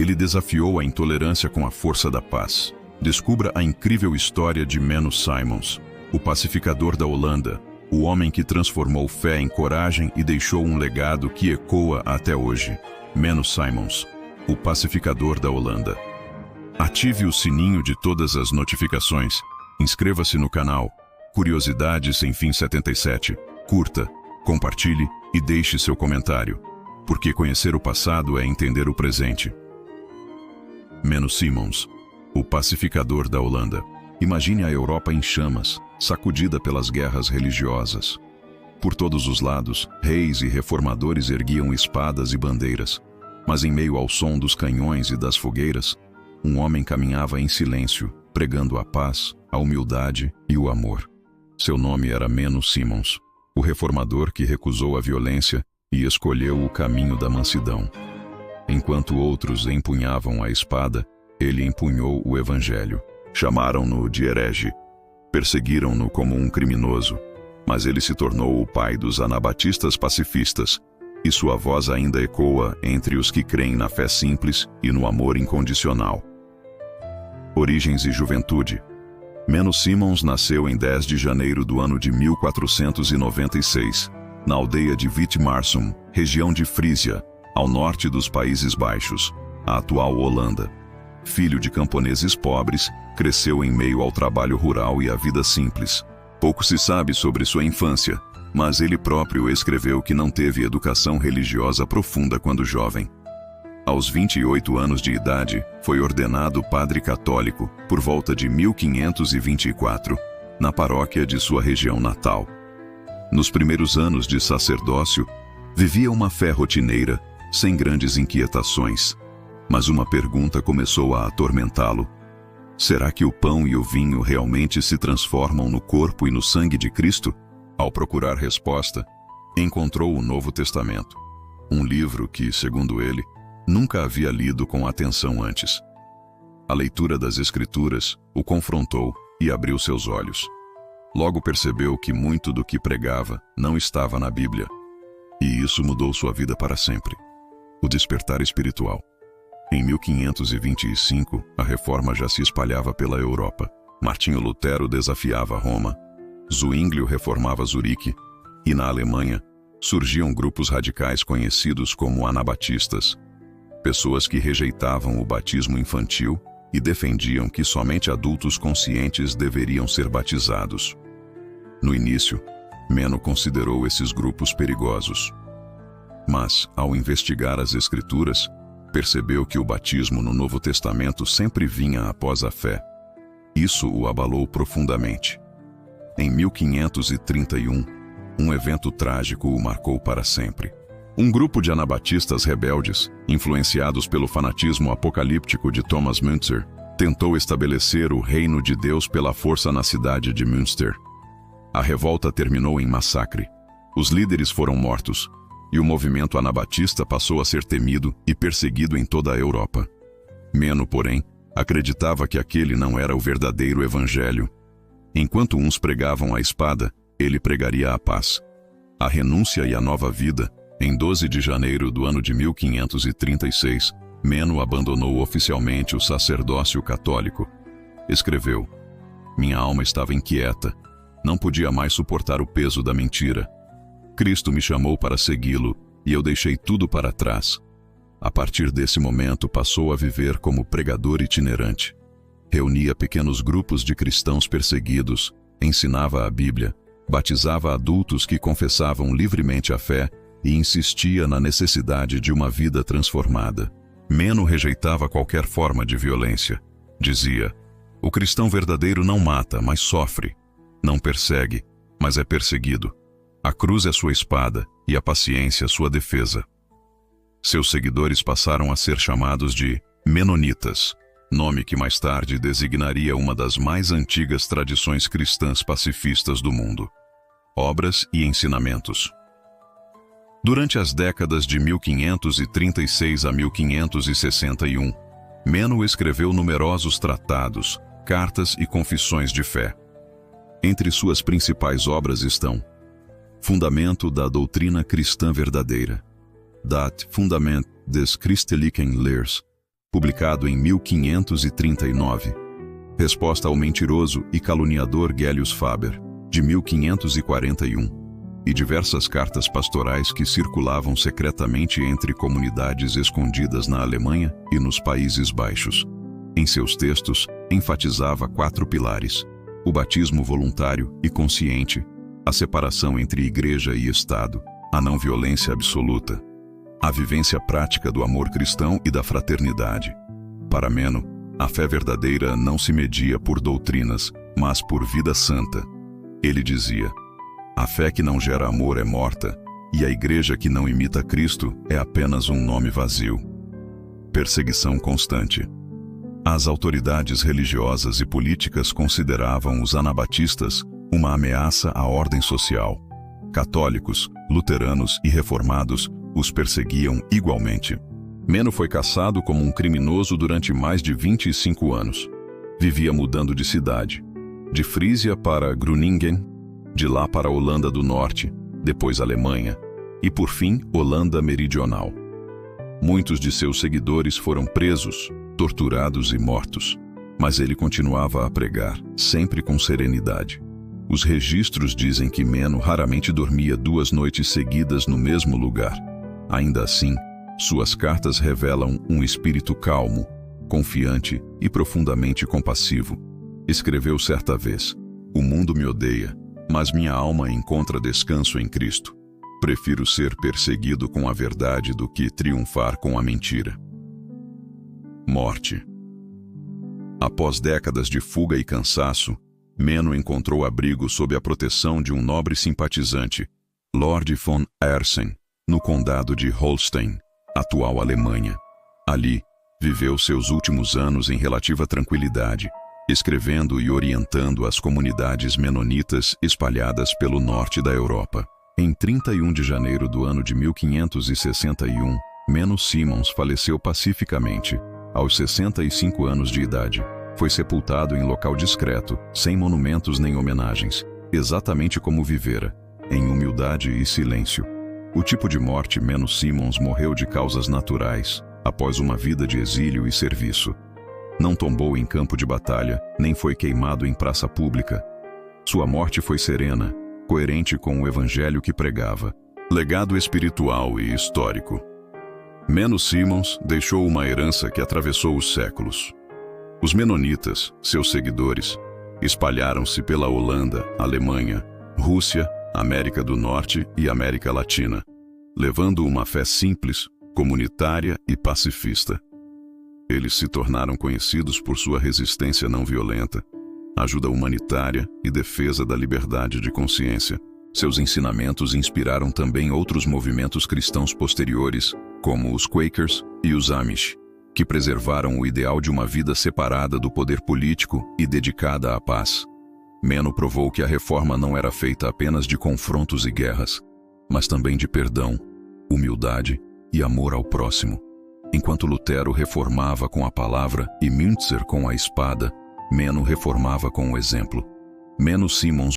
Ele desafiou a intolerância com a força da paz. Descubra a incrível história de Menno Simons, o pacificador da Holanda, o homem que transformou fé em coragem e deixou um legado que ecoa até hoje. Menno Simons, o pacificador da Holanda. Ative o sininho de todas as notificações. Inscreva-se no canal Curiosidades Sem Fim 77. Curta, compartilhe e deixe seu comentário, porque conhecer o passado é entender o presente. Menno Simons, o pacificador da Holanda. Imagine a Europa em chamas, sacudida pelas guerras religiosas. Por todos os lados, reis e reformadores erguiam espadas e bandeiras, mas em meio ao som dos canhões e das fogueiras, um homem caminhava em silêncio, pregando a paz, a humildade e o amor. Seu nome era Menno Simons, o reformador que recusou a violência e escolheu o caminho da mansidão. Enquanto outros empunhavam a espada, ele empunhou o evangelho. Chamaram-no de herege, perseguiram-no como um criminoso, mas ele se tornou o pai dos anabatistas pacifistas, e sua voz ainda ecoa entre os que creem na fé simples e no amor incondicional. Origens e juventude. Menno Simons nasceu em 10 de janeiro do ano de 1496, na aldeia de Witmarsum, região de Frísia, ao norte dos Países Baixos, a atual Holanda. Filho de camponeses pobres, cresceu em meio ao trabalho rural e à vida simples. Pouco se sabe sobre sua infância, mas ele próprio escreveu que não teve educação religiosa profunda quando jovem. Aos 28 anos de idade, foi ordenado padre católico, por volta de 1524, na paróquia de sua região natal. Nos primeiros anos de sacerdócio, vivia uma fé rotineira, sem grandes inquietações. Mas uma pergunta começou a atormentá-lo. Será que o pão e o vinho realmente se transformam no corpo e no sangue de Cristo? Ao procurar resposta, encontrou o Novo Testamento, um livro que, segundo ele, nunca havia lido com atenção antes. A leitura das Escrituras o confrontou e abriu seus olhos. Logo percebeu que muito do que pregava não estava na Bíblia, e isso mudou sua vida para sempre. O despertar espiritual. Em 1525, a reforma já se espalhava pela Europa. Martinho Lutero desafiava Roma, Zwinglio reformava Zurique, e na Alemanha surgiam grupos radicais conhecidos como anabatistas, pessoas que rejeitavam o batismo infantil e defendiam que somente adultos conscientes deveriam ser batizados. No início, Menno considerou esses grupos perigosos. Mas, ao investigar as Escrituras, percebeu que o batismo no Novo Testamento sempre vinha após a fé. Isso o abalou profundamente. Em 1531, um evento trágico o marcou para sempre. Um grupo de anabatistas rebeldes, influenciados pelo fanatismo apocalíptico de Thomas Müntzer, tentou estabelecer o reino de Deus pela força na cidade de Münster. A revolta terminou em massacre. Os líderes foram mortos, e o movimento anabatista passou a ser temido e perseguido em toda a Europa. Menno, porém, acreditava que aquele não era o verdadeiro evangelho. Enquanto uns pregavam a espada, ele pregaria a paz, a renúncia e a nova vida. Em 12 de janeiro do ano de 1536, Menno abandonou oficialmente o sacerdócio católico. Escreveu: "Minha alma estava inquieta, não podia mais suportar o peso da mentira. Cristo me chamou para segui-lo e eu deixei tudo para trás." A partir desse momento passou a viver como pregador itinerante. Reunia pequenos grupos de cristãos perseguidos, ensinava a Bíblia, batizava adultos que confessavam livremente a fé e insistia na necessidade de uma vida transformada. Menno rejeitava qualquer forma de violência. Dizia: "O cristão verdadeiro não mata, mas sofre. Não persegue, mas é perseguido. A cruz é sua espada e a paciência sua defesa." Seus seguidores passaram a ser chamados de Menonitas, nome que mais tarde designaria uma das mais antigas tradições cristãs pacifistas do mundo. Obras e ensinamentos. Durante as décadas de 1536 a 1561, Menno escreveu numerosos tratados, cartas e confissões de fé. Entre suas principais obras estão Fundamento da doutrina cristã verdadeira, Dat Fundament des Christelijken Leers, publicado em 1539. Resposta ao mentiroso e caluniador Gellius Faber, de 1541. E diversas cartas pastorais que circulavam secretamente entre comunidades escondidas na Alemanha e nos Países Baixos. Em seus textos, enfatizava 4 pilares: o batismo voluntário e consciente, a separação entre igreja e Estado, a não violência absoluta, a vivência prática do amor cristão e da fraternidade. Para Meno, a fé verdadeira não se media por doutrinas, mas por vida santa. Ele dizia: a fé que não gera amor é morta, e a igreja que não imita Cristo é apenas um nome vazio. Perseguição constante. As autoridades religiosas e políticas consideravam os anabatistas uma ameaça à ordem social. Católicos, luteranos e reformados os perseguiam igualmente. Meno foi caçado como um criminoso durante mais de 25 anos. Vivia mudando de cidade, de Frísia para Groningen, de lá para a Holanda do Norte, depois Alemanha, e por fim Holanda Meridional. Muitos de seus seguidores foram presos, torturados e mortos, mas ele continuava a pregar, sempre com serenidade. Os registros dizem que Meno raramente dormia 2 noites seguidas no mesmo lugar. Ainda assim, suas cartas revelam um espírito calmo, confiante e profundamente compassivo. Escreveu certa vez: "O mundo me odeia, mas minha alma encontra descanso em Cristo. Prefiro ser perseguido com a verdade do que triunfar com a mentira." Morte. Após décadas de fuga e cansaço, Meno encontrou abrigo sob a proteção de um nobre simpatizante, Lord von Ersen, no condado de Holstein, atual Alemanha. Ali, viveu seus últimos anos em relativa tranquilidade, escrevendo e orientando as comunidades menonitas espalhadas pelo norte da Europa. Em 31 de janeiro do ano de 1561, Menno Simons faleceu pacificamente, aos 65 anos de idade. Foi sepultado em local discreto, sem monumentos nem homenagens, exatamente como vivera, em humildade e silêncio. O tipo de morte Menno Simons morreu de causas naturais, após uma vida de exílio e serviço. Não tombou em campo de batalha, nem foi queimado em praça pública. Sua morte foi serena, coerente com o evangelho que pregava. Legado espiritual e histórico. Menno Simons deixou uma herança que atravessou os séculos. Os menonitas, seus seguidores, espalharam-se pela Holanda, Alemanha, Rússia, América do Norte e América Latina, levando uma fé simples, comunitária e pacifista. Eles se tornaram conhecidos por sua resistência não violenta, ajuda humanitária e defesa da liberdade de consciência. Seus ensinamentos inspiraram também outros movimentos cristãos posteriores, como os Quakers e os Amish, que preservaram o ideal de uma vida separada do poder político e dedicada à paz. Menno provou que a reforma não era feita apenas de confrontos e guerras, mas também de perdão, humildade e amor ao próximo. Enquanto Lutero reformava com a palavra e Müntzer com a espada, Menno reformava com o exemplo. Menno Simons